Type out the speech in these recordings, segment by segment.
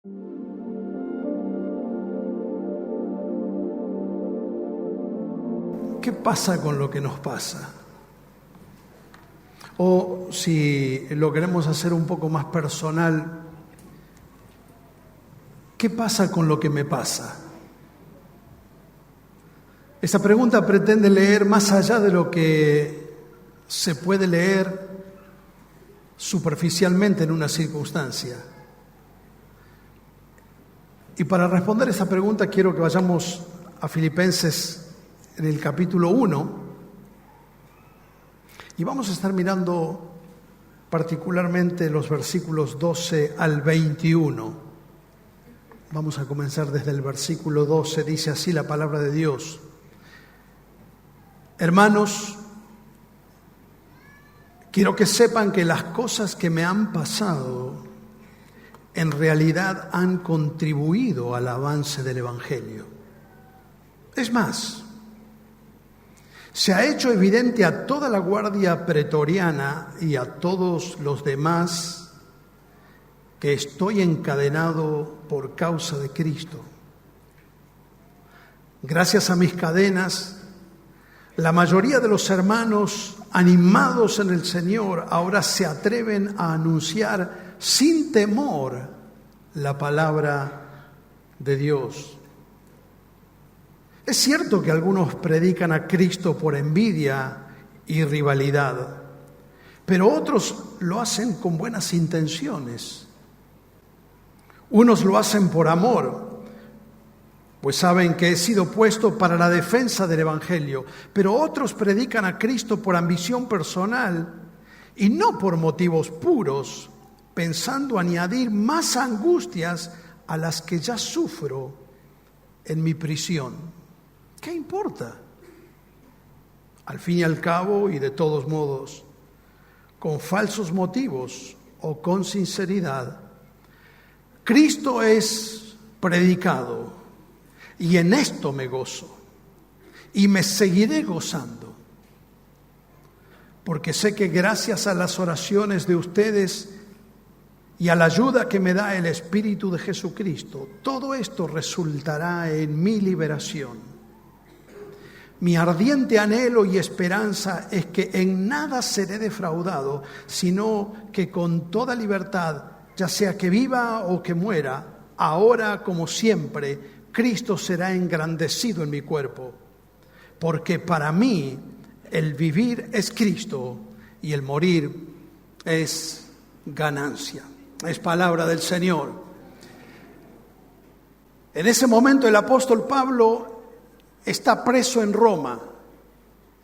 ¿Qué pasa con lo que nos pasa? O si lo queremos hacer un poco más personal, ¿qué pasa con lo que me pasa? Esta pregunta pretende leer más allá de lo que se puede leer superficialmente en una circunstancia. Y para responder esta pregunta quiero que vayamos a Filipenses en el capítulo 1 y vamos a estar mirando particularmente los versículos 12 al 21. Vamos a comenzar desde el versículo 12, dice así la palabra de Dios. Hermanos, quiero que sepan que las cosas que me han pasado en realidad han contribuido al avance del Evangelio. Es más, se ha hecho evidente a toda la guardia pretoriana y a todos los demás que estoy encadenado por causa de Cristo. Gracias a mis cadenas, la mayoría de los hermanos animados en el Señor ahora se atreven a anunciar sin temor la palabra de Dios. Es cierto que algunos predican a Cristo por envidia y rivalidad, pero otros lo hacen con buenas intenciones. Unos lo hacen por amor, pues saben que he sido puesto para la defensa del Evangelio, pero otros predican a Cristo por ambición personal y no por motivos puros, pensando añadir más angustias a las que ya sufro en mi prisión. ¿Qué importa? Al fin y al cabo, y de todos modos, con falsos motivos o con sinceridad, Cristo es predicado y en esto me gozo y me seguiré gozando, porque sé que gracias a las oraciones de ustedes y a la ayuda que me da el Espíritu de Jesucristo, todo esto resultará en mi liberación. Mi ardiente anhelo y esperanza es que en nada seré defraudado, sino que con toda libertad, ya sea que viva o que muera, ahora como siempre, Cristo será engrandecido en mi cuerpo. Porque para mí el vivir es Cristo y el morir es ganancia. Es palabra del Señor. En ese momento el apóstol Pablo está preso en Roma.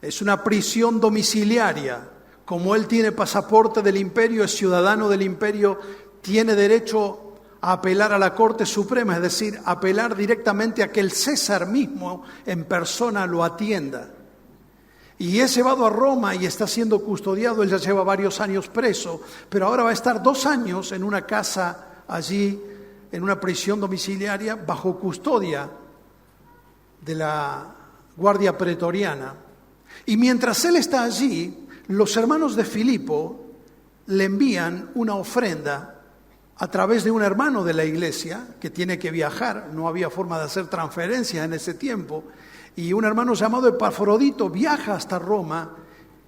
Es una prisión domiciliaria. Como él tiene pasaporte del imperio, es ciudadano del imperio, tiene derecho a apelar a la Corte Suprema, es decir, apelar directamente a que el César mismo en persona lo atienda. Y es llevado a Roma y está siendo custodiado. Él ya lleva varios años preso, pero ahora va a estar 2 años en una casa allí, en una prisión domiciliaria, bajo custodia de la guardia pretoriana. Y mientras él está allí, los hermanos de Filipo le envían una ofrenda a través de un hermano de la iglesia que tiene que viajar. No había forma de hacer transferencias en ese tiempo, y un hermano llamado Epafrodito viaja hasta Roma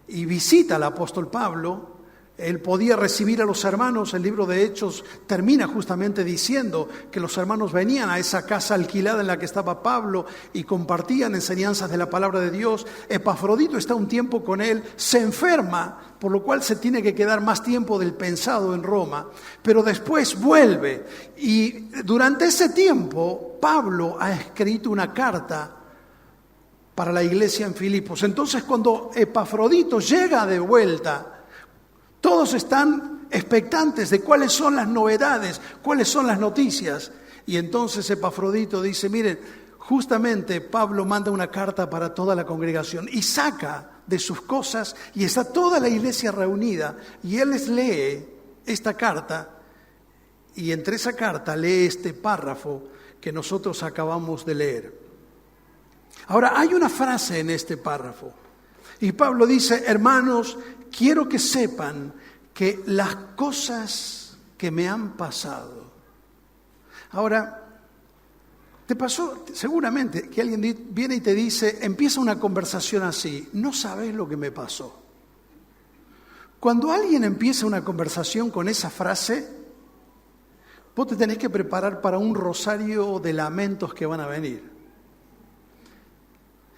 y visita al apóstol Pablo. Él podía recibir a los hermanos. El libro de Hechos termina justamente diciendo que los hermanos venían a esa casa alquilada en la que estaba Pablo y compartían enseñanzas de la palabra de Dios. Epafrodito está un tiempo con él, se enferma, por lo cual se tiene que quedar más tiempo del pensado en Roma, pero después vuelve. Y durante ese tiempo Pablo ha escrito una carta para la iglesia en Filipos. Entonces, cuando Epafrodito llega de vuelta, todos están expectantes de cuáles son las novedades, cuáles son las noticias. Y entonces Epafrodito dice, miren, justamente Pablo manda una carta para toda la congregación y saca de sus cosas, y está toda la iglesia reunida, y él les lee esta carta, y entre esa carta lee este párrafo que nosotros acabamos de leer. Ahora, hay una frase en este párrafo, y Pablo dice, hermanos, quiero que sepan que las cosas que me han pasado, Ahora, te pasó seguramente que alguien viene y te dice, empieza una conversación así, no sabes lo que me pasó. Cuando alguien empieza una conversación con esa frase, vos te tenés que preparar para un rosario de lamentos que van a venir.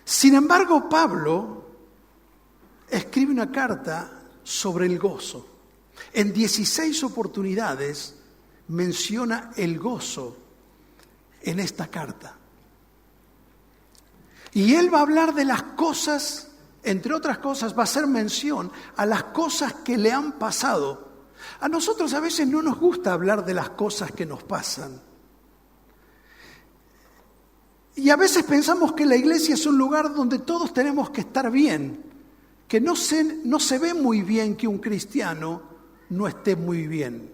Sin embargo, Pablo escribe una carta sobre el gozo. En 16 oportunidades menciona el gozo en esta carta. Y él va a hablar de las cosas, entre otras cosas, va a hacer mención a las cosas que le han pasado. A nosotros a veces no nos gusta hablar de las cosas que nos pasan. Y a veces pensamos que la iglesia es un lugar donde todos tenemos que estar bien, que no se ve muy bien que un cristiano no esté muy bien.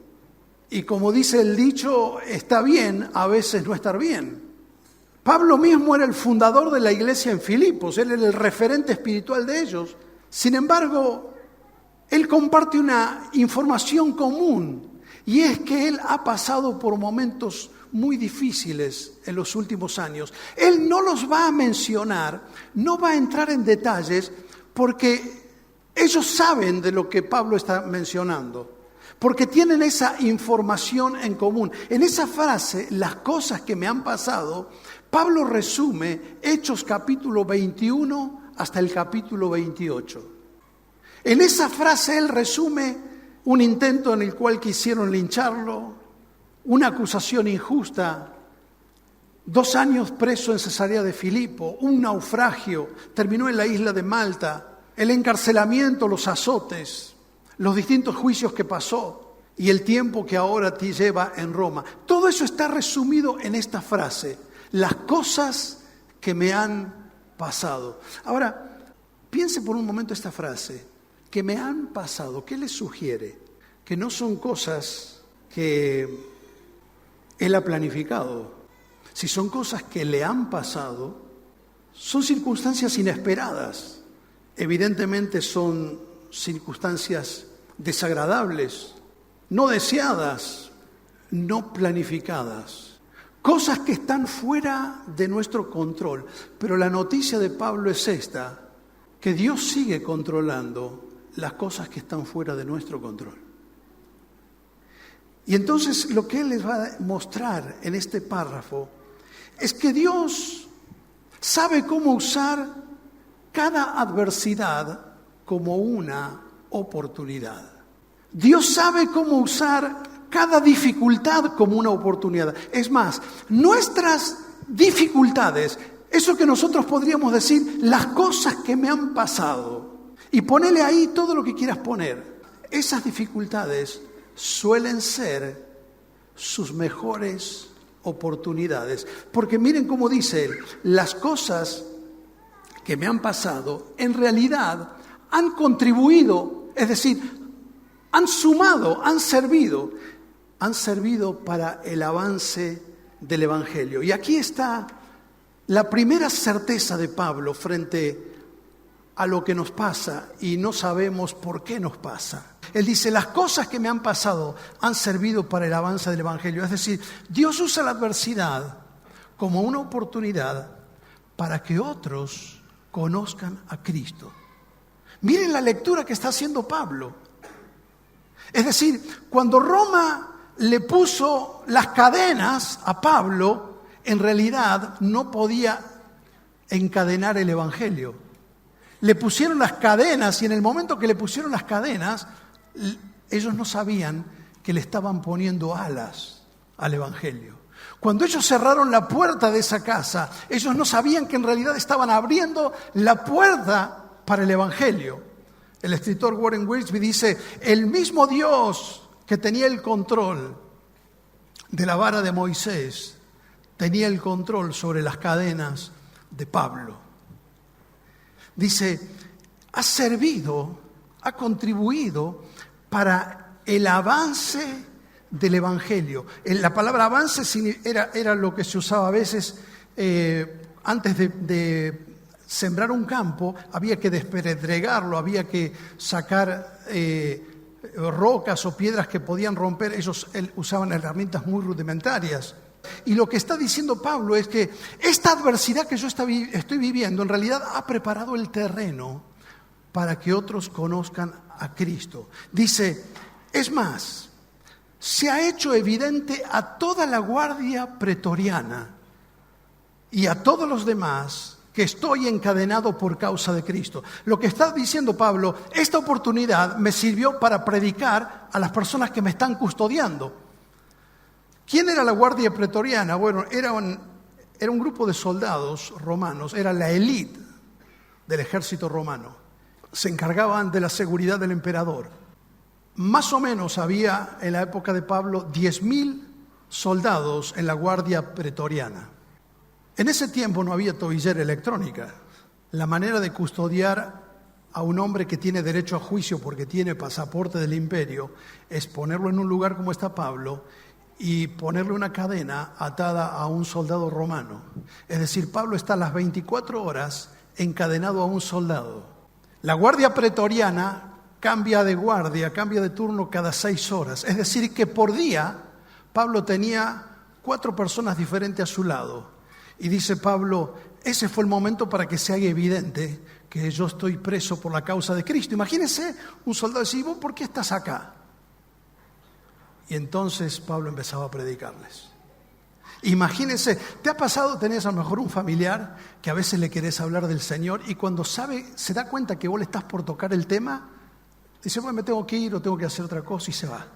Y como dice el dicho, está bien a veces no estar bien. Pablo mismo era el fundador de la iglesia en Filipos, él era el referente espiritual de ellos. Sin embargo, él comparte una información común, y es que él ha pasado por momentos muy difíciles en los últimos años. Él no los va a mencionar, no va a entrar en detalles, porque ellos saben de lo que Pablo está mencionando. Porque tienen esa información en común. En esa frase, las cosas que me han pasado, Pablo resume Hechos capítulo 21 hasta el capítulo 28. En esa frase él resume un intento en el cual quisieron lincharlo, una acusación injusta, 2 años preso en Cesarea de Filipo, un naufragio, terminó en la isla de Malta, el encarcelamiento, los azotes, los distintos juicios que pasó y el tiempo que ahora te lleva en Roma. Todo eso está resumido en esta frase, las cosas que me han pasado. Ahora, piense por un momento esta frase, que me han pasado. ¿Qué le sugiere? Que no son cosas que él ha planificado. Si son cosas que le han pasado, son circunstancias inesperadas. Evidentemente son circunstancias desagradables, no deseadas, no planificadas, cosas que están fuera de nuestro control. Pero la noticia de Pablo es esta, que Dios sigue controlando las cosas que están fuera de nuestro control. Y entonces lo que él les va a mostrar en este párrafo es que Dios sabe cómo usar cada adversidad como una oportunidad. Dios sabe cómo usar cada dificultad como una oportunidad. Es más, nuestras dificultades, eso que nosotros podríamos decir, las cosas que me han pasado, y ponele ahí todo lo que quieras poner, esas dificultades suelen ser sus mejores oportunidades. Porque miren cómo dice él, las cosas que me han pasado en realidad han contribuido, es decir, han sumado, han servido para el avance del Evangelio. Y aquí está la primera certeza de Pablo frente a lo que nos pasa y no sabemos por qué nos pasa. Él dice, las cosas que me han pasado han servido para el avance del Evangelio. Es decir, Dios usa la adversidad como una oportunidad para que otros conozcan a Cristo. Miren la lectura que está haciendo Pablo. Es decir, cuando Roma le puso las cadenas a Pablo, en realidad no podía encadenar el Evangelio. Le pusieron las cadenas y en el momento que le pusieron las cadenas, ellos no sabían que le estaban poniendo alas al Evangelio. Cuando ellos cerraron la puerta de esa casa, ellos no sabían que en realidad estaban abriendo la puerta para el Evangelio. El escritor Warren Wiersbe dice, el mismo Dios que tenía el control de la vara de Moisés, tenía el control sobre las cadenas de Pablo. Dice, ha contribuido para el avance del Evangelio. La palabra avance era lo que se usaba a veces antes de sembrar un campo, había que despedregarlo, había que sacar rocas o piedras que podían romper. Ellos usaban herramientas muy rudimentarias. Y lo que está diciendo Pablo es que esta adversidad que yo estoy viviendo en realidad ha preparado el terreno para que otros conozcan a Cristo. Dice, es más, se ha hecho evidente a toda la guardia pretoriana y a todos los demás que estoy encadenado por causa de Cristo. Lo que está diciendo Pablo, esta oportunidad me sirvió para predicar a las personas que me están custodiando. ¿Quién era la guardia pretoriana? Bueno, era un grupo de soldados romanos, era la élite del ejército romano. Se encargaban de la seguridad del emperador. Más o menos había en la época de Pablo 10.000 soldados en la guardia pretoriana. En ese tiempo no había tobillera electrónica. La manera de custodiar a un hombre que tiene derecho a juicio porque tiene pasaporte del imperio es ponerlo en un lugar como está Pablo y ponerle una cadena atada a un soldado romano. Es decir, Pablo está las 24 horas encadenado a un soldado. La guardia pretoriana cambia de guardia, cambia de turno cada 6 horas. Es decir, que por día Pablo tenía 4 personas diferentes a su lado. Y dice Pablo, ese fue el momento para que se haga evidente que yo estoy preso por la causa de Cristo. Imagínense un soldado decir, ¿vos por qué estás acá? Y entonces Pablo empezaba a predicarles. Imagínense, ¿te ha pasado, tenés a lo mejor un familiar que a veces le querés hablar del Señor y cuando se da cuenta que vos le estás por tocar el tema, dice, bueno, me tengo que ir o tengo que hacer otra cosa y se va?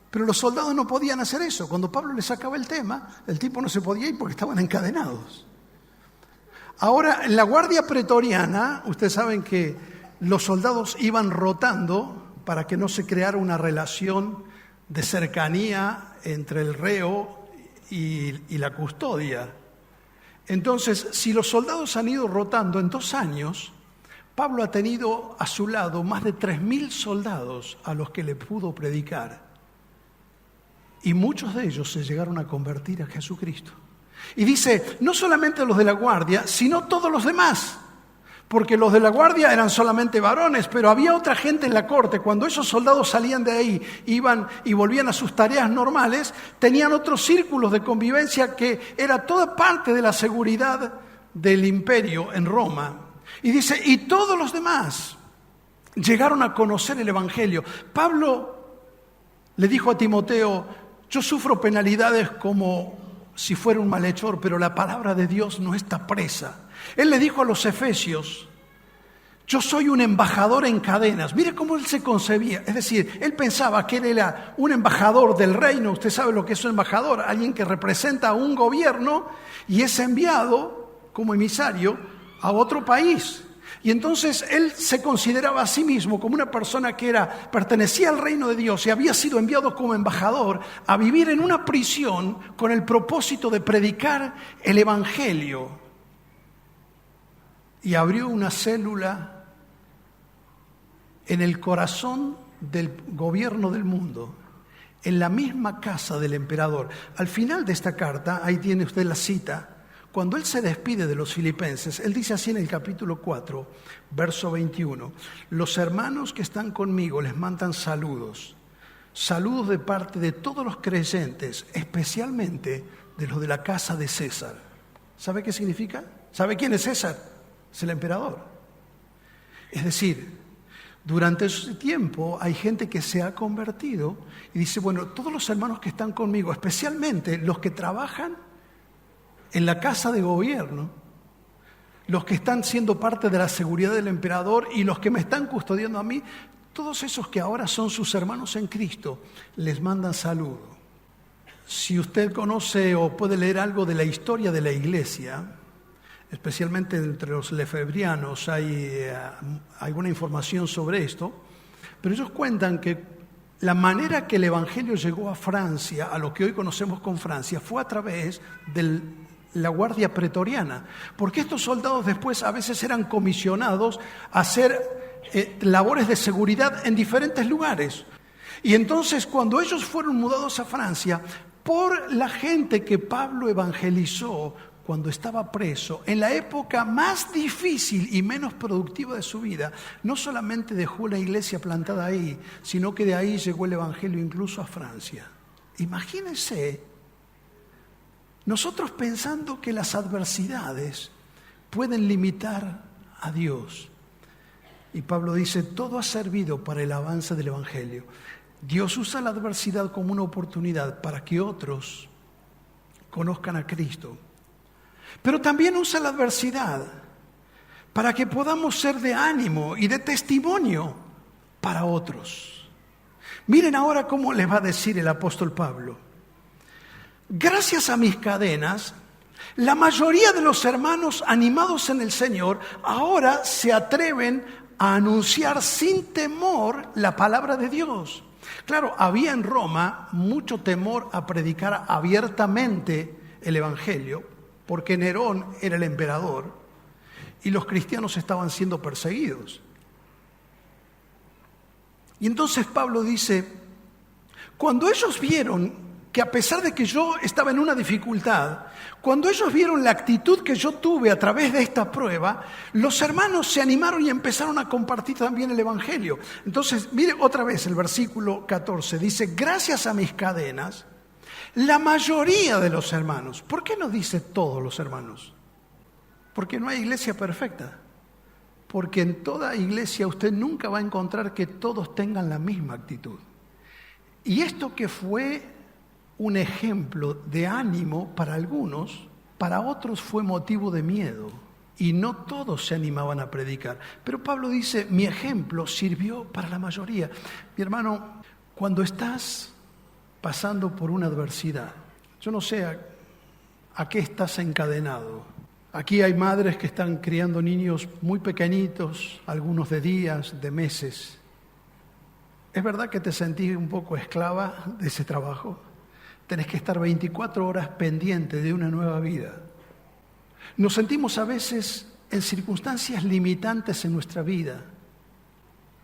Pero los soldados no podían hacer eso. Cuando Pablo les sacaba el tema, el tipo no se podía ir porque estaban encadenados. Ahora, en la guardia pretoriana, ustedes saben que los soldados iban rotando para que no se creara una relación de cercanía entre el reo y la custodia. Entonces, si los soldados han ido rotando en 2 años, Pablo ha tenido a su lado más de 3.000 soldados a los que le pudo predicar. Y muchos de ellos se llegaron a convertir a Jesucristo. Y dice, no solamente los de la guardia, sino todos los demás. Porque los de la guardia eran solamente varones, pero había otra gente en la corte. Cuando esos soldados salían de ahí, iban y volvían a sus tareas normales, tenían otros círculos de convivencia que era toda parte de la seguridad del imperio en Roma. Y dice, y todos los demás llegaron a conocer el Evangelio. Pablo le dijo a Timoteo, yo sufro penalidades como si fuera un malhechor, pero la palabra de Dios no está presa. Él le dijo a los efesios, yo soy un embajador en cadenas. Mire cómo él se concebía. Es decir, él pensaba que él era un embajador del reino. Usted sabe lo que es un embajador, alguien que representa a un gobierno y es enviado como emisario a otro país. Y entonces él se consideraba a sí mismo como una persona que pertenecía al reino de Dios y había sido enviado como embajador a vivir en una prisión con el propósito de predicar el Evangelio. Y abrió una célula en el corazón del gobierno del mundo, en la misma casa del emperador. Al final de esta carta, ahí tiene usted la cita, cuando él se despide de los filipenses, él dice así en el capítulo 4, verso 21, los hermanos que están conmigo les mandan saludos, saludos de parte de todos los creyentes, especialmente de los de la casa de César. ¿Sabe qué significa? ¿Sabe quién es César? Es el emperador. Es decir, durante ese tiempo hay gente que se ha convertido y dice, bueno, todos los hermanos que están conmigo, especialmente los que trabajan en la casa de gobierno, los que están siendo parte de la seguridad del emperador y los que me están custodiando a mí, todos esos que ahora son sus hermanos en Cristo, les mandan saludo. Si usted conoce o puede leer algo de la historia de la iglesia, especialmente entre los lefebrianos hay alguna información sobre esto, pero ellos cuentan que la manera que el Evangelio llegó a Francia, a lo que hoy conocemos con Francia, fue a través de la guardia pretoriana, porque estos soldados después a veces eran comisionados a hacer labores de seguridad en diferentes lugares. Y entonces cuando ellos fueron mudados a Francia, por la gente que Pablo evangelizó cuando estaba preso, en la época más difícil y menos productiva de su vida, no solamente dejó una iglesia plantada ahí, sino que de ahí llegó el evangelio incluso a Francia. Imagínense Nosotros pensando que las adversidades pueden limitar a Dios. Y Pablo dice, todo ha servido para el avance del Evangelio. Dios usa la adversidad como una oportunidad para que otros conozcan a Cristo. Pero también usa la adversidad para que podamos ser de ánimo y de testimonio para otros. Miren ahora cómo les va a decir el apóstol Pablo. Gracias a mis cadenas, la mayoría de los hermanos animados en el Señor ahora se atreven a anunciar sin temor la palabra de Dios. Claro, había en Roma mucho temor a predicar abiertamente el Evangelio, porque Nerón era el emperador y los cristianos estaban siendo perseguidos. Y entonces Pablo dice, cuando ellos vieron que a pesar de que yo estaba en una dificultad, cuando ellos vieron la actitud que yo tuve a través de esta prueba, los hermanos se animaron y empezaron a compartir también el Evangelio. Entonces, mire otra vez el versículo 14, dice, gracias a mis cadenas, la mayoría de los hermanos. ¿Por qué no dice todos los hermanos? Porque no hay iglesia perfecta. Porque en toda iglesia usted nunca va a encontrar que todos tengan la misma actitud. Y esto que fue un ejemplo de ánimo para algunos, para otros fue motivo de miedo. Y no todos se animaban a predicar. Pero Pablo dice, mi ejemplo sirvió para la mayoría. Mi hermano, cuando estás pasando por una adversidad, yo no sé a qué estás encadenado. Aquí hay madres que están criando niños muy pequeñitos, algunos de días, de meses. ¿Es verdad que te sentís un poco esclava de ese trabajo? Tenés que estar 24 horas pendiente de una nueva vida. Nos sentimos a veces en circunstancias limitantes en nuestra vida,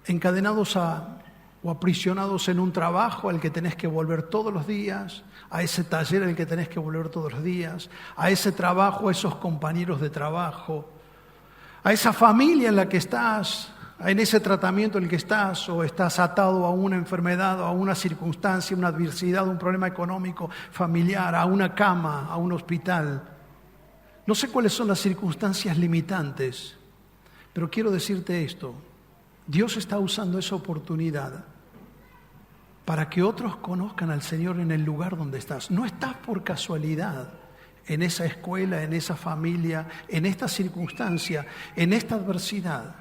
encadenados o aprisionados en un trabajo al que tenés que volver todos los días, a ese taller al que tenés que volver todos los días, a ese trabajo, a esos compañeros de trabajo, a esa familia en la que estás, en ese tratamiento en el que estás, o estás atado a una enfermedad, o a una circunstancia, una adversidad, un problema económico, familiar, a una cama, a un hospital. No sé cuáles son las circunstancias limitantes, pero quiero decirte esto. Dios está usando esa oportunidad para que otros conozcan al Señor en el lugar donde estás. No estás por casualidad en esa escuela, en esa familia, en esta circunstancia, en esta adversidad.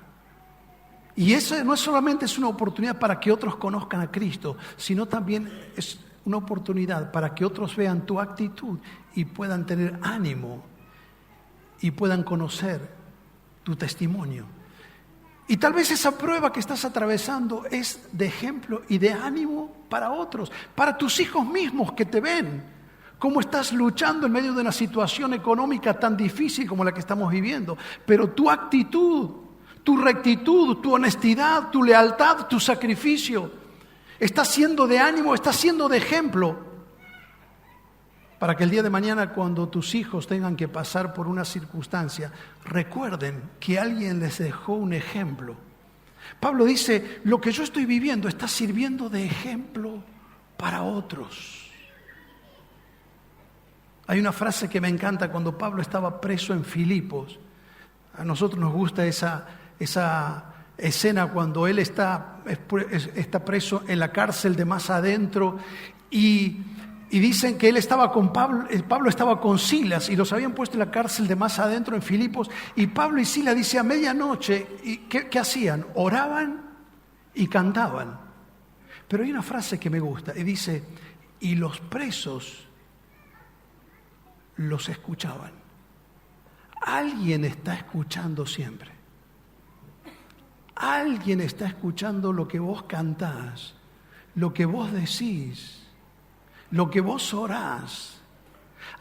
Y eso no solamente es una oportunidad para que otros conozcan a Cristo, sino también es una oportunidad para que otros vean tu actitud y puedan tener ánimo y puedan conocer tu testimonio. Y tal vez esa prueba que estás atravesando es de ejemplo y de ánimo para otros, para tus hijos mismos que te ven, cómo estás luchando en medio de una situación económica tan difícil como la que estamos viviendo. Pero tu actitud, tu rectitud, tu honestidad, tu lealtad, tu sacrificio, está siendo de ánimo, está siendo de ejemplo, para que el día de mañana, cuando tus hijos tengan que pasar por una circunstancia, recuerden que alguien les dejó un ejemplo. Pablo dice, lo que yo estoy viviendo está sirviendo de ejemplo para otros. Hay una frase que me encanta cuando Pablo estaba preso en Filipos. A nosotros nos gusta esa escena cuando él está preso en la cárcel de más adentro y dicen que él estaba con Pablo estaba con Silas y los habían puesto en la cárcel de más adentro en Filipos, y Pablo y Silas, dice, a medianoche, ¿qué hacían? Oraban y cantaban. Pero hay una frase que me gusta y dice, y los presos los escuchaban. Alguien está escuchando siempre. Alguien está escuchando lo que vos cantás, lo que vos decís, lo que vos orás.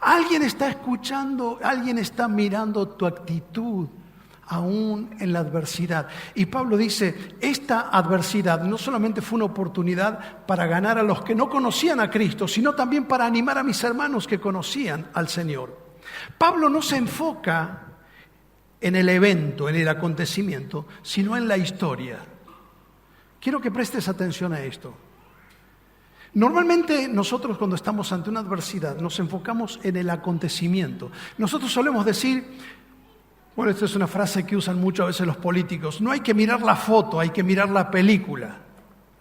Alguien está escuchando, alguien está mirando tu actitud aún en la adversidad. Y Pablo dice, esta adversidad no solamente fue una oportunidad para ganar a los que no conocían a Cristo, sino también para animar a mis hermanos que conocían al Señor. Pablo no se enfoca en el evento, en el acontecimiento, sino en la historia. Quiero que prestes atención a esto. Normalmente nosotros cuando estamos ante una adversidad nos enfocamos en el acontecimiento. Nosotros solemos decir, bueno, esta es una frase que usan mucho a veces los políticos, no hay que mirar la foto, hay que mirar la película.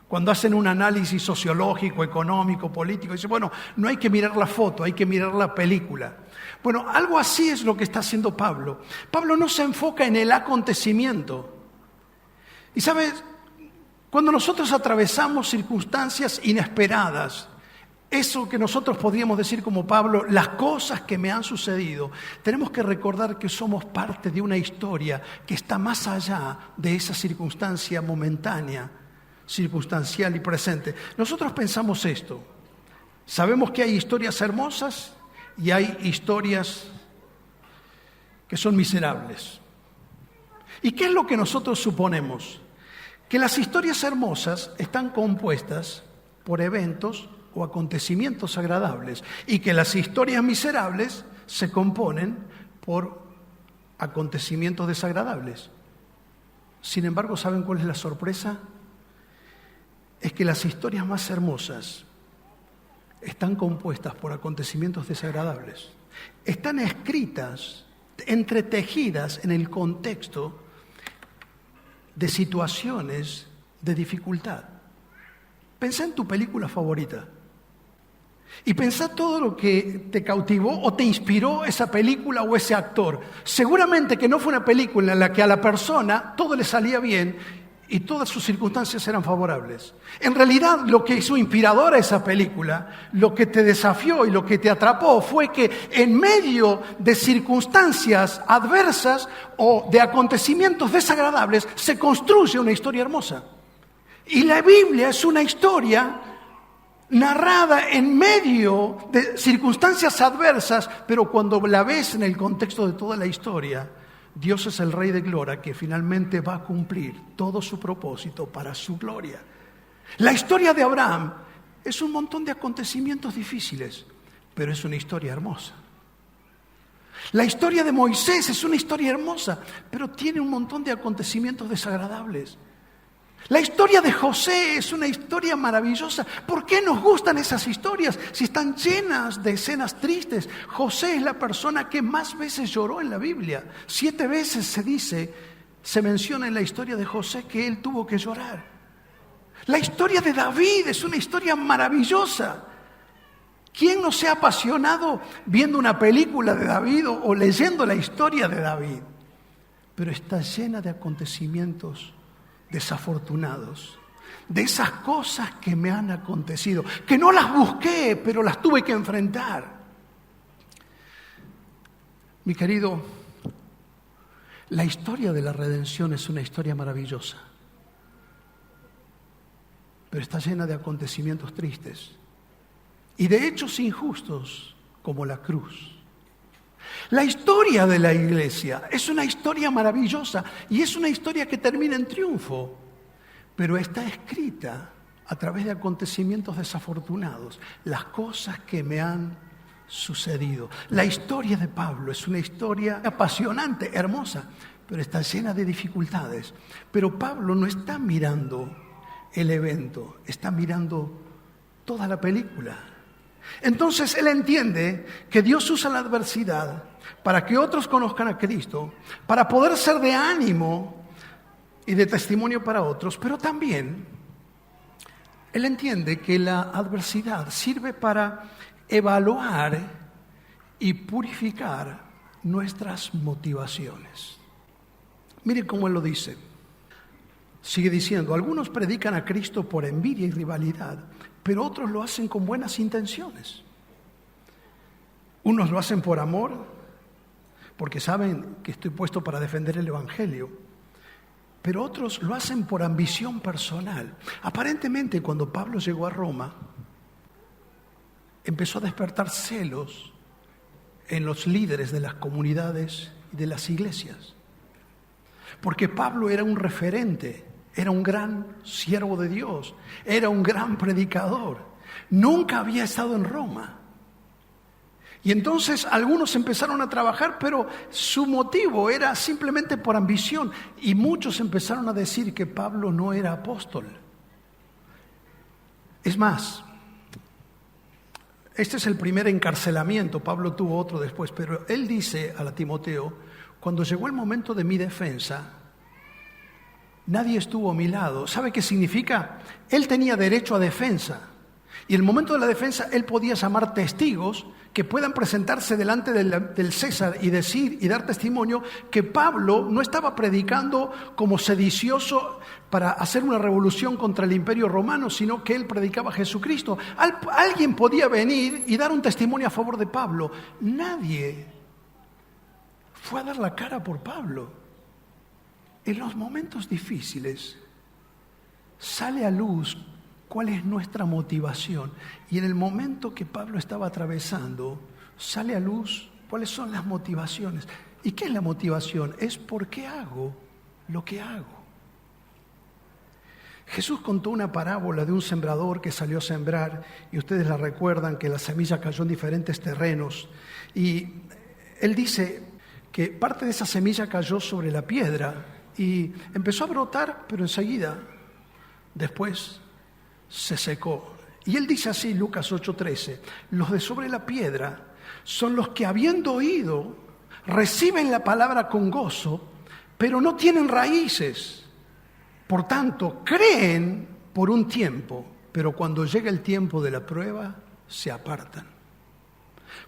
Cuando hacen un análisis sociológico, económico, político, dicen, bueno, no hay que mirar la foto, hay que mirar la película. Bueno, algo así es lo que está haciendo Pablo. Pablo no se enfoca en el acontecimiento. Y sabes, cuando nosotros atravesamos circunstancias inesperadas, eso que nosotros podríamos decir como Pablo, las cosas que me han sucedido, tenemos que recordar que somos parte de una historia que está más allá de esa circunstancia momentánea, circunstancial y presente. Nosotros pensamos esto, sabemos que hay historias hermosas y hay historias que son miserables. ¿Y qué es lo que nosotros suponemos? Que las historias hermosas están compuestas por eventos o acontecimientos agradables y que las historias miserables se componen por acontecimientos desagradables. Sin embargo, ¿saben cuál es la sorpresa? Es que las historias más hermosas están compuestas por acontecimientos desagradables. Están escritas, entretejidas en el contexto de situaciones de dificultad. Pensá en tu película favorita y pensá todo lo que te cautivó o te inspiró esa película o ese actor. Seguramente que no fue una película en la que a la persona todo le salía bien y todas sus circunstancias eran favorables. En realidad, lo que hizo inspiradora esa película, lo que te desafió y lo que te atrapó fue que en medio de circunstancias adversas o de acontecimientos desagradables se construye una historia hermosa. Y la Biblia es una historia narrada en medio de circunstancias adversas, pero cuando la ves en el contexto de toda la historia, Dios es el Rey de Gloria que finalmente va a cumplir todo su propósito para su gloria. La historia de Abraham es un montón de acontecimientos difíciles, pero es una historia hermosa. La historia de Moisés es una historia hermosa, pero tiene un montón de acontecimientos desagradables. La historia de José es una historia maravillosa. ¿Por qué nos gustan esas historias si están llenas de escenas tristes? José es la persona que más veces lloró en la Biblia. 7 veces se menciona en la historia de José que él tuvo que llorar. La historia de David es una historia maravillosa. ¿Quién no se ha apasionado viendo una película de David o leyendo la historia de David? Pero está llena de acontecimientos desafortunados, de esas cosas que me han acontecido, que no las busqué, pero las tuve que enfrentar. Mi querido, la historia de la redención es una historia maravillosa, pero está llena de acontecimientos tristes y de hechos injustos como la cruz. La historia de la iglesia es una historia maravillosa y es una historia que termina en triunfo, pero está escrita a través de acontecimientos desafortunados, las cosas que me han sucedido. La historia de Pablo es una historia apasionante, hermosa, pero está llena de dificultades. Pero Pablo no está mirando el evento, está mirando toda la película. Entonces él entiende que Dios usa la adversidad para que otros conozcan a Cristo, para poder ser de ánimo y de testimonio para otros, pero también él entiende que la adversidad sirve para evaluar y purificar nuestras motivaciones. Mire cómo él lo dice. Sigue diciendo, algunos predican a Cristo por envidia y rivalidad, pero otros lo hacen con buenas intenciones. Unos lo hacen por amor, porque saben que estoy puesto para defender el Evangelio, pero otros lo hacen por ambición personal. Aparentemente, cuando Pablo llegó a Roma, empezó a despertar celos en los líderes de las comunidades y de las iglesias, porque Pablo era un referente. Era un gran siervo de Dios, era un gran predicador. Nunca había estado en Roma. Y entonces algunos empezaron a trabajar, pero su motivo era simplemente por ambición. Y muchos empezaron a decir que Pablo no era apóstol. Es más, Este es el primer encarcelamiento, Pablo tuvo otro después, pero él dice a Timoteo, cuando llegó el momento de mi defensa, nadie estuvo a mi lado. ¿Sabe qué significa? Él tenía derecho a defensa. Y en el momento de la defensa, él podía llamar testigos que puedan presentarse delante del César y decir y dar testimonio que Pablo no estaba predicando como sedicioso para hacer una revolución contra el Imperio Romano, sino que él predicaba a Jesucristo. Alguien podía venir y dar un testimonio a favor de Pablo. Nadie fue a dar la cara por Pablo. En los momentos difíciles sale a luz cuál es nuestra motivación. Y en el momento que Pablo estaba atravesando, sale a luz cuáles son las motivaciones. ¿Y qué es la motivación? Es por qué hago lo que hago. Jesús contó una parábola de un sembrador que salió a sembrar, y ustedes la recuerdan, que la semilla cayó en diferentes terrenos. Y él dice que parte de esa semilla cayó sobre la piedra y empezó a brotar, pero enseguida, después, se secó. Y él dice así, Lucas 8:13, los de sobre la piedra son los que, habiendo oído, reciben la palabra con gozo, pero no tienen raíces. Por tanto, creen por un tiempo, pero cuando llega el tiempo de la prueba, se apartan.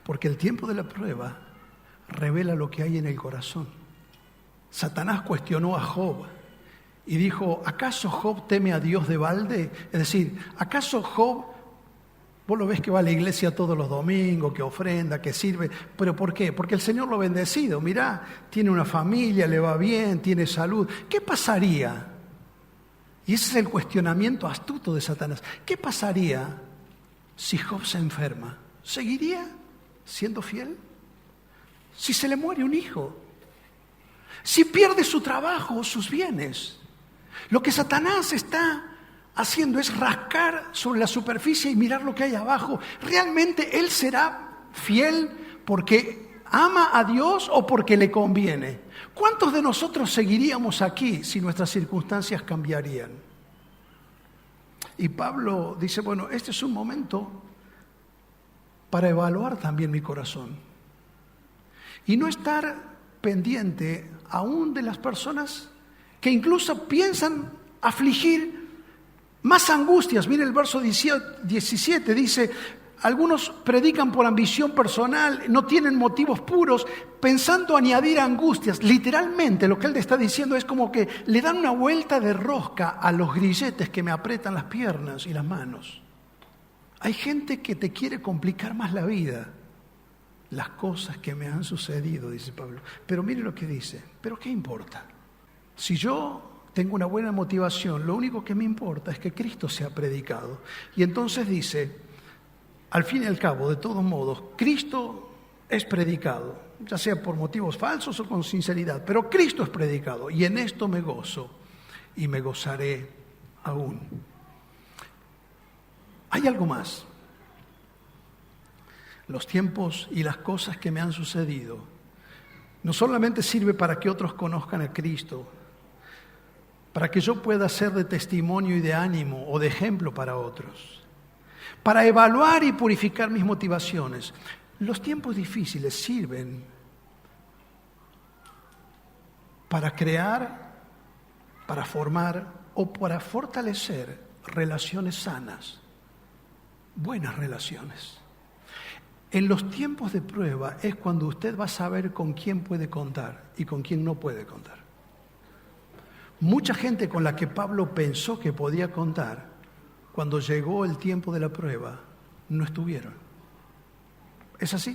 Porque el tiempo de la prueba revela lo que hay en el corazón. Satanás cuestionó a Job y dijo, ¿acaso Job teme a Dios de balde? Es decir, ¿acaso Job, vos lo ves que va a la iglesia todos los domingos, que ofrenda, que sirve? ¿Pero por qué? Porque el Señor lo ha bendecido. Mirá, tiene una familia, le va bien, tiene salud. ¿Qué pasaría? Y ese es el cuestionamiento astuto de Satanás. ¿Qué pasaría si Job se enferma? ¿Seguiría siendo fiel? Si se le muere un hijo, si pierde su trabajo o sus bienes. Lo que Satanás está haciendo es rascar sobre la superficie y mirar lo que hay abajo. ¿Realmente él será fiel porque ama a Dios o porque le conviene? ¿Cuántos de nosotros seguiríamos aquí si nuestras circunstancias cambiarían? Y Pablo dice, bueno, este es un momento para evaluar también mi corazón. Y no estar pendiente aún de las personas que incluso piensan afligir más angustias. Mire el verso 17, dice, algunos predican por ambición personal, no tienen motivos puros, pensando añadir angustias. Literalmente lo que él está diciendo es como que le dan una vuelta de rosca a los grilletes que me aprietan las piernas y las manos. Hay gente que te quiere complicar más la vida. Las cosas que me han sucedido, dice Pablo. Pero mire lo que dice, ¿pero qué importa? Si yo tengo una buena motivación, lo único que me importa es que Cristo sea predicado. Y entonces dice, al fin y al cabo, de todos modos, Cristo es predicado, ya sea por motivos falsos o con sinceridad, pero Cristo es predicado y en esto me gozo y me gozaré aún. Hay algo más. Los tiempos y las cosas que me han sucedido no solamente sirve para que otros conozcan a Cristo, para que yo pueda ser de testimonio y de ánimo o de ejemplo para otros, para evaluar y purificar mis motivaciones. Los tiempos difíciles sirven para crear, para formar o para fortalecer relaciones sanas, buenas relaciones. En los tiempos de prueba es cuando usted va a saber con quién puede contar y con quién no puede contar. Mucha gente con la que Pablo pensó que podía contar, cuando llegó el tiempo de la prueba, no estuvieron. ¿Es así?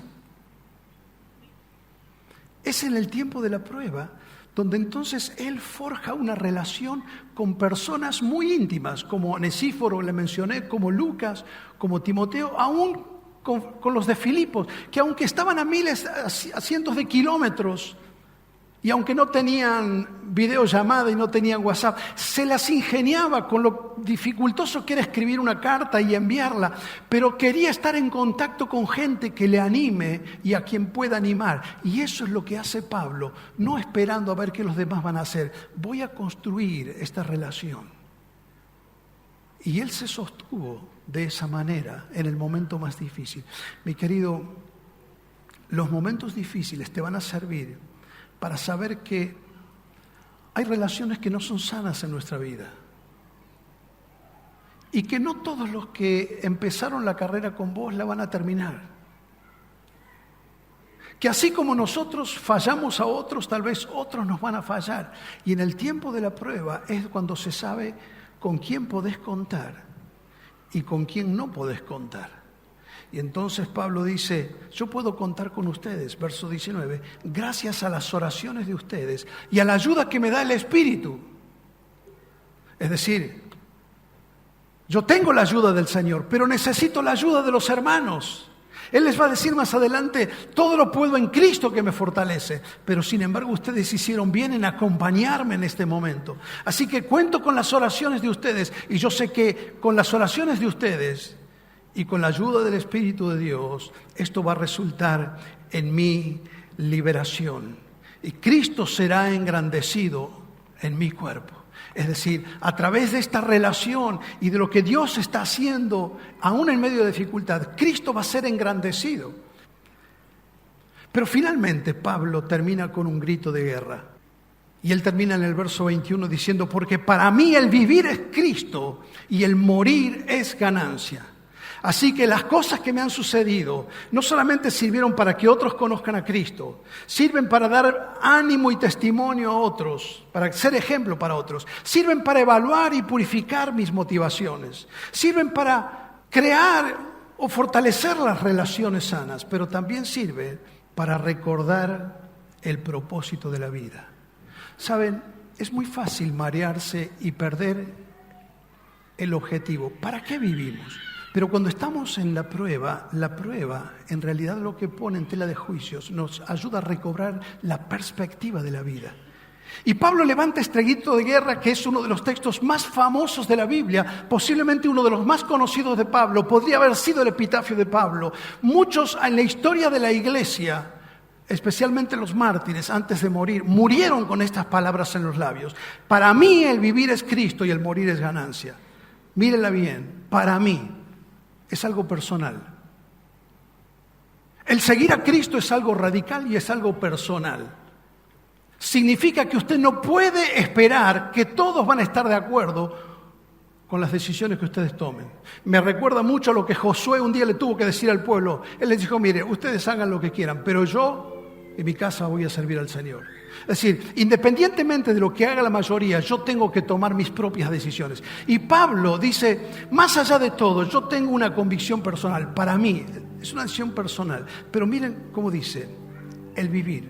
Es en el tiempo de la prueba donde entonces él forja una relación con personas muy íntimas, como Onesíforo, le mencioné, como Lucas, como Timoteo, aún con los de Filipos, que aunque estaban a cientos de kilómetros, y aunque no tenían videollamada y no tenían WhatsApp, se las ingeniaba con lo dificultoso que era escribir una carta y enviarla, pero quería estar en contacto con gente que le anime y a quien pueda animar. Y eso es lo que hace Pablo, no esperando a ver qué los demás van a hacer. Voy a construir esta relación. Y él se sostuvo de esa manera en el momento más difícil. Mi querido, los momentos difíciles te van a servir para saber que hay relaciones que no son sanas en nuestra vida. Y que no todos los que empezaron la carrera con vos la van a terminar. Que así como nosotros fallamos a otros, tal vez otros nos van a fallar. Y en el tiempo de la prueba es cuando se sabe con quién podés contar y con quién no podés contar. Y entonces Pablo dice, yo puedo contar con ustedes, verso 19, gracias a las oraciones de ustedes y a la ayuda que me da el Espíritu. Es decir, yo tengo la ayuda del Señor, pero necesito la ayuda de los hermanos. Él les va a decir más adelante, todo lo puedo en Cristo que me fortalece. Pero sin embargo ustedes hicieron bien en acompañarme en este momento. Así que cuento con las oraciones de ustedes. Y yo sé que con las oraciones de ustedes y con la ayuda del Espíritu de Dios, esto va a resultar en mi liberación. Y Cristo será engrandecido en mi cuerpo. Es decir, a través de esta relación y de lo que Dios está haciendo, aún en medio de dificultad, Cristo va a ser engrandecido. Pero finalmente Pablo termina con un grito de guerra. Y él termina en el verso 21 diciendo, porque para mí el vivir es Cristo y el morir es ganancia. Así que las cosas que me han sucedido no solamente sirvieron para que otros conozcan a Cristo, sirven para dar ánimo y testimonio a otros, para ser ejemplo para otros, sirven para evaluar y purificar mis motivaciones, sirven para crear o fortalecer las relaciones sanas, pero también sirve para recordar el propósito de la vida. Saben, es muy fácil marearse y perder el objetivo. ¿Para qué vivimos? Pero cuando estamos en la prueba en realidad lo que pone en tela de juicios nos ayuda a recobrar la perspectiva de la vida. Y Pablo levanta este grito de guerra que es uno de los textos más famosos de la Biblia, posiblemente uno de los más conocidos de Pablo, podría haber sido el epitafio de Pablo. Muchos en la historia de la iglesia, especialmente los mártires antes de morir, murieron con estas palabras en los labios. Para mí el vivir es Cristo y el morir es ganancia. Mírenla bien, para mí. Es algo personal. El seguir a Cristo es algo radical y es algo personal. Significa que usted no puede esperar que todos van a estar de acuerdo con las decisiones que ustedes tomen. Me recuerda mucho a lo que Josué un día le tuvo que decir al pueblo. Él les dijo, mire, ustedes hagan lo que quieran, pero yo en mi casa voy a servir al Señor. Es decir, independientemente de lo que haga la mayoría, yo tengo que tomar mis propias decisiones. Y Pablo dice, más allá de todo, yo tengo una convicción personal. Para mí, es una decisión personal. Pero miren cómo dice, el vivir.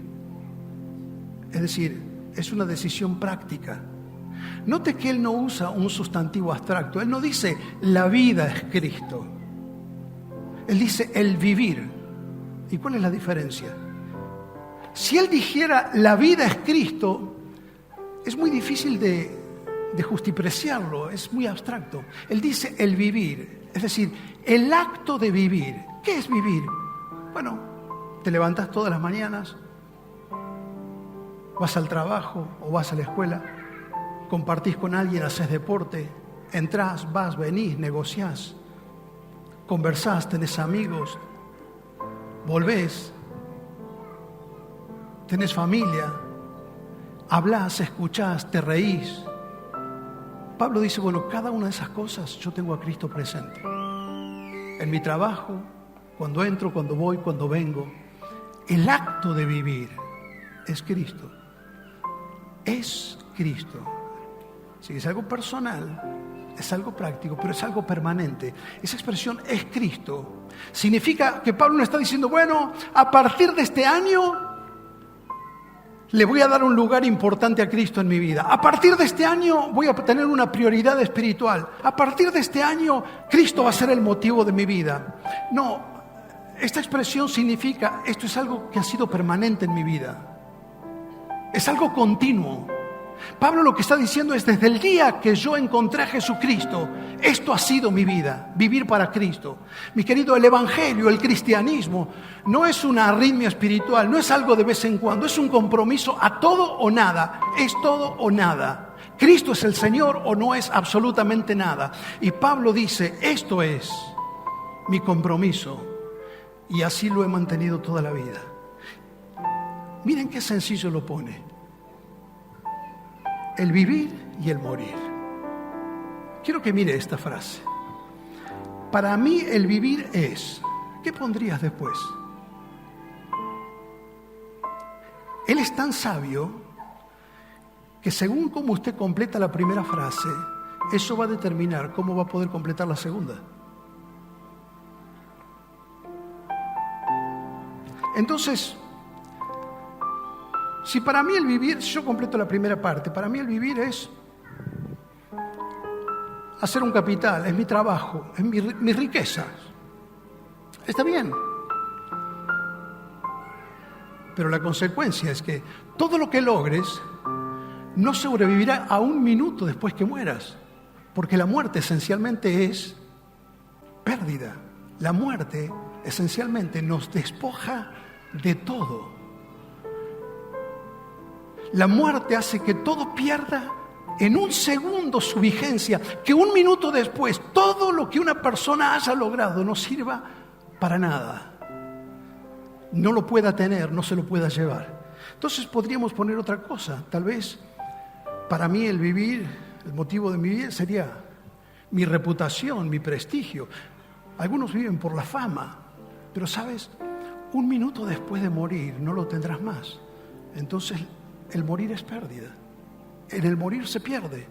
Es decir, es una decisión práctica. Note que él no usa un sustantivo abstracto. Él no dice, la vida es Cristo. Él dice, el vivir. ¿Y cuál es la diferencia? Si él dijera la vida es Cristo, es muy difícil de justipreciarlo, es muy abstracto. Él dice el vivir, es decir, el acto de vivir. ¿Qué es vivir? Bueno, te levantas todas las mañanas, vas al trabajo o vas a la escuela, compartís con alguien, haces deporte, entrás, vas, venís, negociás, conversás, tenés amigos, volvés. Tenés familia, hablás, escuchás, te reís. Pablo dice, bueno, cada una de esas cosas yo tengo a Cristo presente. En mi trabajo, cuando entro, cuando voy, cuando vengo. El acto de vivir es Cristo. Es Cristo. Si es algo personal, es algo práctico, pero es algo permanente. Esa expresión es Cristo. Significa que Pablo no está diciendo, bueno, a partir de este año le voy a dar un lugar importante a Cristo en mi vida. A partir de este año voy a tener una prioridad espiritual. A partir de este año Cristo va a ser el motivo de mi vida. No, esta expresión significa, esto es algo que ha sido permanente en mi vida. Es algo continuo. Pablo lo que está diciendo es, desde el día que yo encontré a Jesucristo, esto ha sido mi vida, vivir para Cristo. Mi querido, el evangelio, el cristianismo, no es una arritmia espiritual, no es algo de vez en cuando, es un compromiso a todo o nada, es todo o nada. ¿Cristo es el Señor o no es absolutamente nada? Y Pablo dice, esto es mi compromiso y así lo he mantenido toda la vida. Miren qué sencillo lo pone. El vivir y el morir. Quiero que mire esta frase. Para mí el vivir es... ¿Qué pondrías después? Él es tan sabio que según cómo usted completa la primera frase, eso va a determinar cómo va a poder completar la segunda. Entonces, si para mí el vivir, si yo completo la primera parte, para mí el vivir es hacer un capital, es mi trabajo, es mis riquezas. Está bien. Pero la consecuencia es que todo lo que logres no sobrevivirá a un minuto después que mueras, porque la muerte esencialmente es pérdida. La muerte esencialmente nos despoja de todo. La muerte hace que todo pierda en un segundo su vigencia, que un minuto después todo lo que una persona haya logrado no sirva para nada. No lo pueda tener, no se lo pueda llevar. Entonces podríamos poner otra cosa. Tal vez para mí el vivir, el motivo de mi vida sería mi reputación, mi prestigio. Algunos viven por la fama, pero ¿sabes? Un minuto después de morir no lo tendrás más. Entonces el morir es pérdida. En el morir se pierde.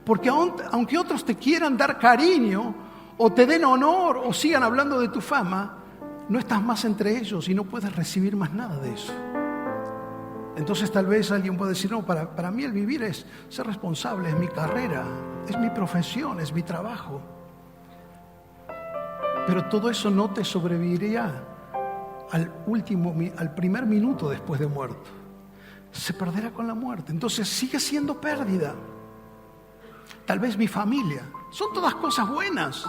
Porque aunque otros te quieran dar cariño o te den honor o sigan hablando de tu fama, no estás más entre ellos y no puedes recibir más nada de eso. Entonces tal vez alguien puede decir, no, para mí el vivir es ser responsable, es mi carrera, es mi profesión, es mi trabajo. Pero todo eso no te sobreviviría al primer minuto después de muerto. Se perderá con la muerte. Entonces sigue siendo pérdida. Tal vez mi familia. Son todas cosas buenas.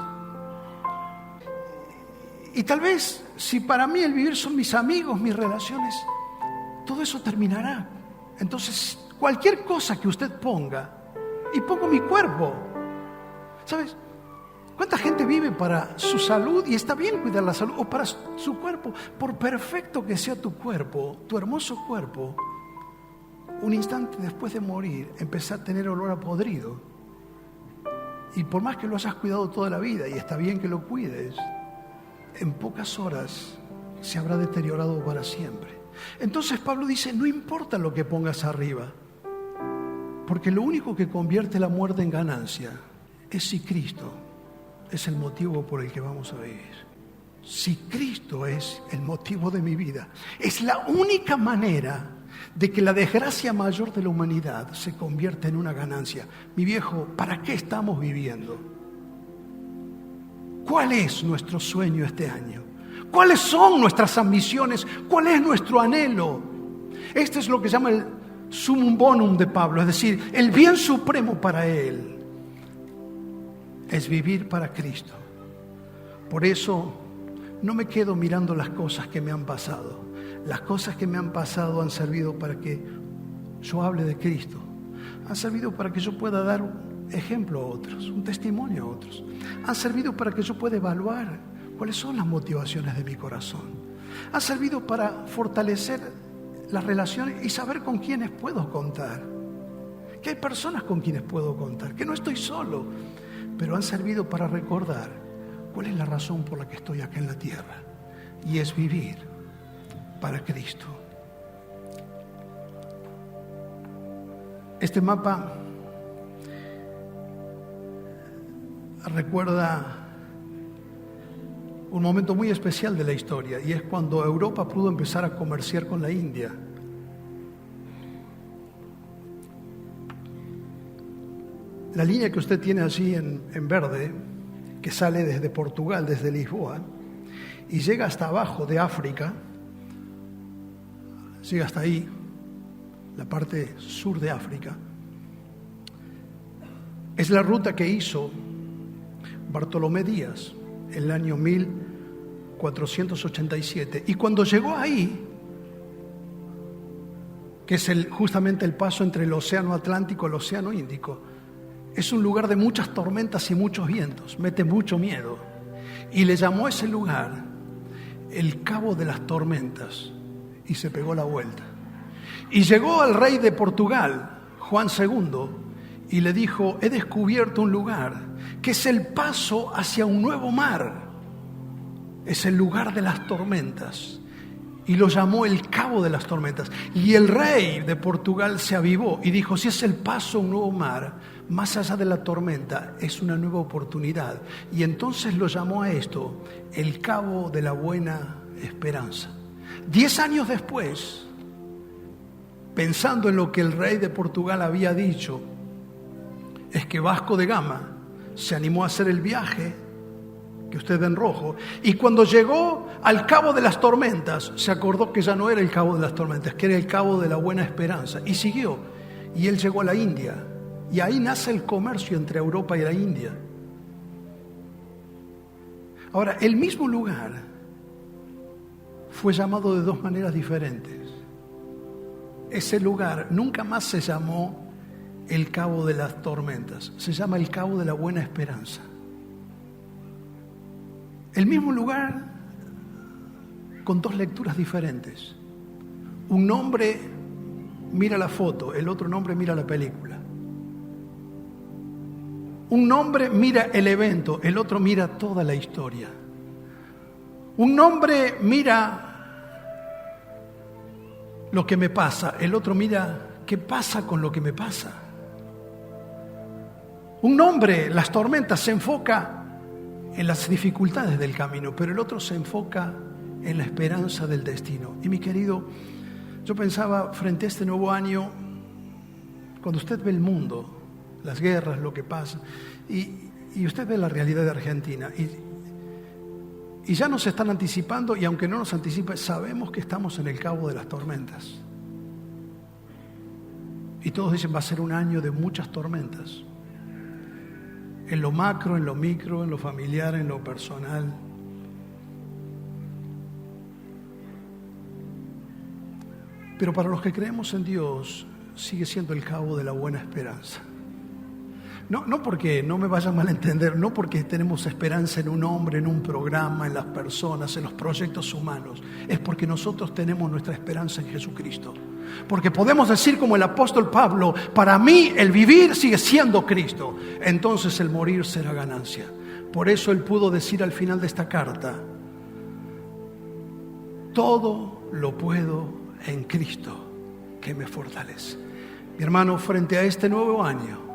Y tal vez, si para mí el vivir son mis amigos, mis relaciones, todo eso terminará. Entonces, cualquier cosa que usted ponga, y pongo mi cuerpo, ¿sabes? ¿Cuánta gente vive para su salud y está bien cuidar la salud? O para su cuerpo, por perfecto que sea tu cuerpo, tu hermoso cuerpo, un instante después de morir, empezar a tener olor a podrido. Y por más que lo hayas cuidado toda la vida, y está bien que lo cuides, en pocas horas se habrá deteriorado para siempre. Entonces Pablo dice, no importa lo que pongas arriba, porque lo único que convierte la muerte en ganancia es si Cristo es el motivo por el que vamos a vivir. Si Cristo es el motivo de mi vida, es la única manera de que la desgracia mayor de la humanidad se convierta en una ganancia. Mi viejo, ¿para qué estamos viviendo? ¿Cuál es nuestro sueño este año? ¿Cuáles son nuestras ambiciones? ¿Cuál es nuestro anhelo? Este es lo que se llama el sumum bonum de Pablo, es decir, el bien supremo para él es vivir para Cristo. Por eso no me quedo mirando las cosas que me han pasado. Las cosas que me han pasado han servido para que yo hable de Cristo. Han servido para que yo pueda dar un ejemplo a otros, un testimonio a otros. Han servido para que yo pueda evaluar cuáles son las motivaciones de mi corazón. Han servido para fortalecer las relaciones y saber con quiénes puedo contar. Que hay personas con quienes puedo contar, que no estoy solo, pero han servido para recordar cuál es la razón por la que estoy acá en la tierra. Y es vivir para Cristo. Este mapa recuerda un momento muy especial de la historia, y es cuando Europa pudo empezar a comerciar con la India. La línea que usted tiene allí en verde, que sale desde Portugal, desde Lisboa, y llega hasta abajo de África, llega hasta ahí, la parte sur de África, es la ruta que hizo Bartolomé Díaz en el año 1487. Y cuando llegó ahí, que es justamente el paso entre el océano Atlántico y el océano Índico. Es un lugar de muchas tormentas y muchos vientos, mete mucho miedo. Y le llamó a ese lugar el Cabo de las Tormentas y se pegó la vuelta. Y llegó al rey de Portugal, Juan II, y le dijo: he descubierto un lugar que es el paso hacia un nuevo mar. Es el lugar de las tormentas. Y lo llamó el Cabo de las Tormentas. Y el rey de Portugal se avivó y dijo: si es el paso a un nuevo mar, más allá de la tormenta, es una nueva oportunidad. Y entonces lo llamó a esto el Cabo de la Buena Esperanza. 10 años después, pensando en lo que el rey de Portugal había dicho, es que Vasco de Gama se animó a hacer el viaje que usted ve en rojo, y cuando llegó al Cabo de las Tormentas, se acordó que ya no era el Cabo de las Tormentas, que era el Cabo de la Buena Esperanza, y siguió, y él llegó a la India, y ahí nace el comercio entre Europa y la India. Ahora, el mismo lugar fue llamado de dos maneras diferentes. Ese lugar nunca más se llamó el Cabo de las Tormentas, se llama el Cabo de la Buena Esperanza. El mismo lugar con dos lecturas diferentes. Un nombre mira la foto, el otro nombre mira la película. Un nombre mira el evento, el otro mira toda la historia. Un nombre mira lo que me pasa, el otro mira qué pasa con lo que me pasa. Un nombre, las tormentas, se enfoca en las dificultades del camino, pero el otro se enfoca en la esperanza del destino. Y mi querido, yo pensaba frente a este nuevo año, cuando usted ve el mundo, las guerras, lo que pasa, y usted ve la realidad de Argentina, y ya nos están anticipando, y aunque no nos anticipe, sabemos que estamos en el Cabo de las Tormentas. Y todos dicen: va a ser un año de muchas tormentas. En lo macro, en lo micro, en lo familiar, en lo personal. Pero para los que creemos en Dios, sigue siendo el Cabo de la Buena Esperanza. No porque, no me vayan mal a entender, no porque tenemos esperanza en un hombre, en un programa, en las personas, en los proyectos humanos. Es porque nosotros tenemos nuestra esperanza en Jesucristo. Porque podemos decir como el apóstol Pablo: para mí el vivir sigue siendo Cristo, entonces el morir será ganancia. Por eso él pudo decir al final de esta carta: todo lo puedo en Cristo que me fortalece. Mi hermano, frente a este nuevo año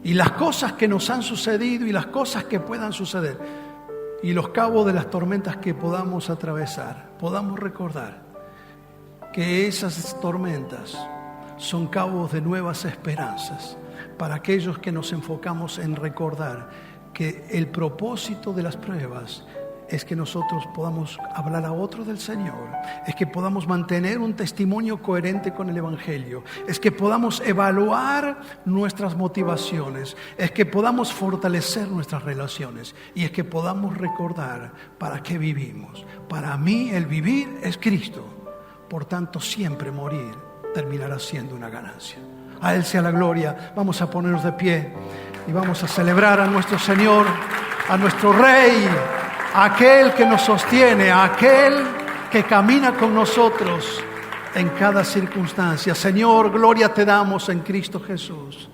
y las cosas que nos han sucedido y las cosas que puedan suceder y los cabos de las tormentas que podamos atravesar, podamos recordar que esas tormentas son cabos de nuevas esperanzas para aquellos que nos enfocamos en recordar que el propósito de las pruebas es que nosotros podamos hablar a otros del Señor, es que podamos mantener un testimonio coherente con el Evangelio, es que podamos evaluar nuestras motivaciones, es que podamos fortalecer nuestras relaciones y es que podamos recordar para qué vivimos. Para mí el vivir es Cristo, por tanto siempre morir terminará siendo una ganancia. A Él sea la gloria. Vamos a ponernos de pie y vamos a celebrar a nuestro Señor, a nuestro Rey, a aquel que nos sostiene, a aquel que camina con nosotros en cada circunstancia. Señor, gloria te damos en Cristo Jesús.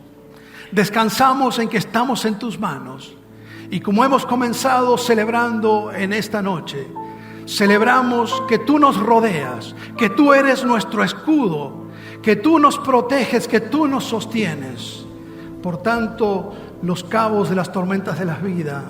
Descansamos en que estamos en tus manos. Y como hemos comenzado celebrando en esta noche, celebramos que tú nos rodeas, que tú eres nuestro escudo, que tú nos proteges, que tú nos sostienes. Por tanto, los cabos de las tormentas de la vida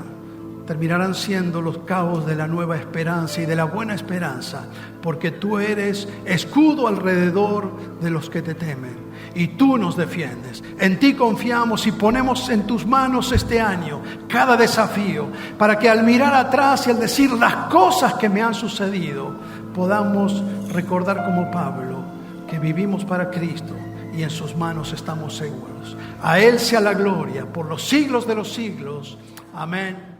terminarán siendo los cabos de la nueva esperanza y de la buena esperanza, porque tú eres escudo alrededor de los que te temen y tú nos defiendes. En ti confiamos y ponemos en tus manos este año cada desafío, para que al mirar atrás y al decir las cosas que me han sucedido, podamos recordar como Pablo que vivimos para Cristo y en sus manos estamos seguros. A Él sea la gloria por los siglos de los siglos. Amén.